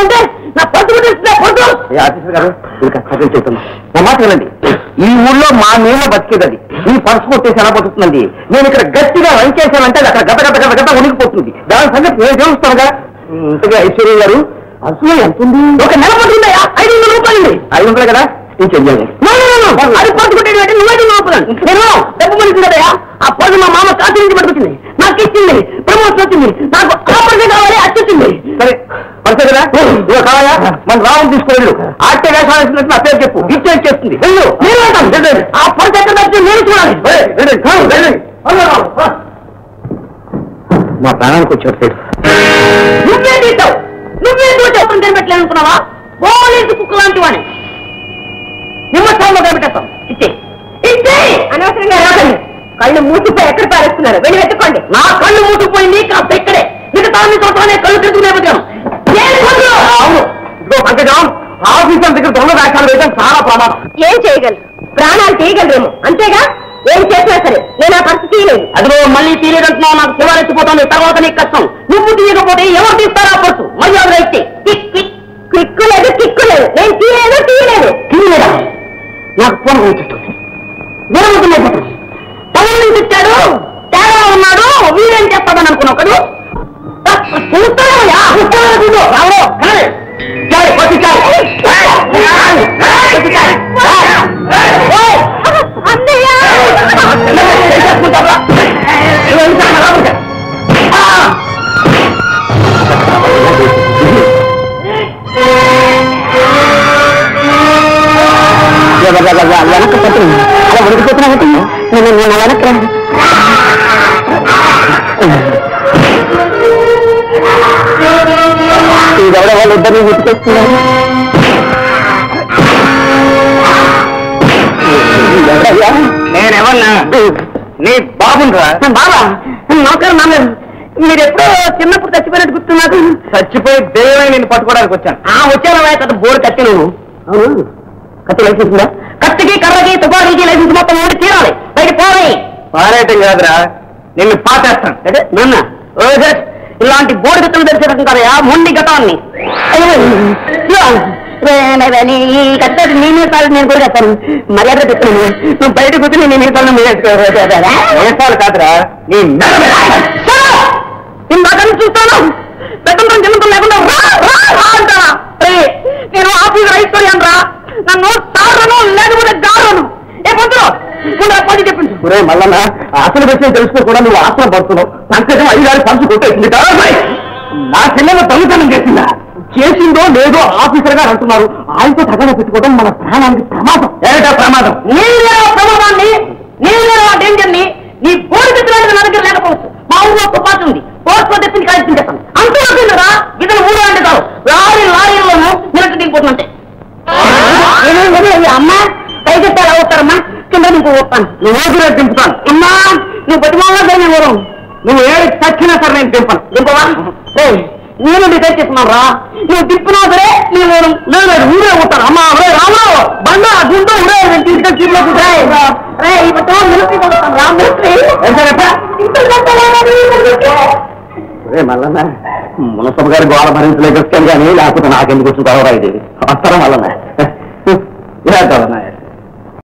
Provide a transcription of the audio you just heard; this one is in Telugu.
ఉంటే నా పట్టు ఆఫీసర్ గారు ఇంకా చదివి చెప్తున్నా నా మాట వినండి. ఈ ఊళ్ళో మా నీళ్ళ బతికేది ఈ పర్సు కొట్టేసి ఎలా బతుకుతుందండి. నేను ఇక్కడ గట్టిగా రన్ చేశానంటే అది అక్కడ గత గత గత గత ఉనికిపోతుంది. దాని సంగతి నేను తెలుస్తానుగా. ఇంతగా ఐశ్వర్య గారు అసలు ఎంత ఉంది? ఒక నెల పడుతుందయా 500 రూపాయలు. 500 కదా నేను చెయ్యాలి. అది పర్సు కొట్టేది నువ్వే నేను డబ్బు మనిషి కదయా. ఆ పర్సు మా మామ కాశీ నుంచి పట్టుకొచ్చింది, నాకు ఇచ్చింది, ప్రమోషన్ వచ్చింది, నాకు ఆపరేషన్ కావాలి వచ్చింది. సరే పర్సే కదా ఇక కావాలా మన రావం తీసుకోలేదు. ఆర్టీ వేసాల్సిన నా పేరు చెప్పు ఇచ్చేది చేస్తుంది. ఆ పర్సు ఎక్కడ నేను చూడాలి. మా ప్రాణానికి వచ్చాడు. నువ్వే తీసావు, నువ్వే చూసావు కనిపెట్టలేదు అనుకున్నావా? పోలీసు కుక్క లాంటి వాడిని నిమ్మస్థానంలో కనిపెట్టేస్తాం. ఇచ్చే ఇచ్చే అనవసరంగా రాకండి. కళ్ళు మూసిపోయి ఎక్కడ పారేస్తున్నారు, వెళ్ళి వెతుక్కోండి. నా కళ్ళు మూసిపోయింది కాస్త ఇక్కడే. మిగతా చోటనే కళ్ళు తిరుగుతూనే వచ్చాను. అవును ఇదిగో పంకజం, ఆఫీసర్ దగ్గర దొంగ వ్యాఖ్యలు వేయడం చాలా ప్రమాదం. ఏం చేయగలరు? ప్రాణాలు తీయగలరేమో, అంతేగా. ఏం చేసినా సరే నేను ఆ పరిస్థితి తీయలేదు. అదిగో మళ్ళీ తీయలేదంటున్నావు, నాకు శివారెత్తిపోతాను. తర్వాత నీకు కష్టం. నువ్వు తీయకపోతే ఎవరు తీస్తారా పర్సు? మర్యాద అయితే కిక్కు లేదు, కిక్కు లేదు. నేను తీయలేదు. తీయలేదా? నాకు ఫోన్ వచ్చేస్తుంది. విరమవుతుంది. తమ నుంచి ఇచ్చాడు, తేడా ఉన్నాడు, వీరేం చేస్తాడని అనుకున్నావు కదా. వెనక పట్టు అలా ఉడికిపోతున్నా వెనక ఇదెవడ వాళ్ళు ఇద్దరిని గుర్తుకొస్తున్నారు. నేనెవన్నా? నీ బాబురా? బాబా నౌకరు నాన్న. మీరు ఎప్పుడో చిన్నప్పుడు చచ్చిపోయినట్టు గుర్తు. నాకు చచ్చిపోయి దేవై నేను పట్టుకోవడానికి వచ్చాను. వచ్చాను పెద్ద బోర్డు కత్తి. నువ్వు అవును కత్తి లైసెన్స్ ఉందా? కత్తికి కర్రకి తుపాకీకి లైసెన్స్ మొత్తం ఊడి తీరాలి. బయట పోయి పారేయటం కాదురా, నిన్ను పాటేస్తాను. అంటే నాన్న ఇలాంటి బోర్డు గతం తెలిసే రకం కదయా మొండి గతాన్ని. ఈ కత్తి నీ మీసాలు నేను కూడా చెప్తాను. మర్యాద చెప్తాను. నువ్వు బయట కూర్చుని నీ మీసాలను మీసాలు కాదురా నీ ఇందాకని చూస్తాను. పెద్దంతో చిన్నంతో లేకుండా అంటారా? నేను ఆఫీసర్ అయిపోయాను రా. నన్ను తారను లేకపోతే గారను. ఏ పొద్దు చెప్పింది. మళ్ళా అసలు విషయం తెలుసుకో కూడా నువ్వు ఆశ్రమ పడుతున్నావు. సంకేతం 5 పంచు కొట్టేసింది. నా పిల్లలు దొంగతనం చేసిందా? చేసిందో లేదో ఆఫీసర్ గారు అంటున్నారు. ఆయనతో తగన పెట్టుకోవడం మన ప్రాణానికి ప్రమాదం. ఏటా ప్రమాదం? నీళ్ళ ప్రమాదాన్ని, నీళ్ళ డేంజర్ ని నీ బోర్డు తెచ్చినట్టు నా దగ్గర లేకపోవచ్చు. మా ఊళ్ళో తుపాకి ఉంది. పోస్టులో తెచ్చి కాల్చించేస్తాను. అంతూ వచ్చిందిరా. ఇతను 3 అంటే కాదు, లారీల్లోనూ నిలట్టు దిగిపోతుందంటే. అమ్మా పైకి ఎలా అవుతారమ్మా? కింద నువ్వు వస్తాను. నువ్వు దింపుతాను. అమ్మా నువ్వు బతిమాలా నేను నువ్వు ఏడు చచ్చినా సరే నేను దింపను. దింపవా? నేను డిసైడ్ చేస్తున్నాను రా. నువ్వు దింపునా సరే నేను లేదు ఊరే ఉంటాను. అమ్మా రే రామా బండ గుండు ఊరే తీసుకొని మళ్ళా మునసభ గారి గోళ భరించలేక కానీ లేకపోతే నాకెందుకు వచ్చిన తర్వాత ఇది వస్తారా మళ్ళా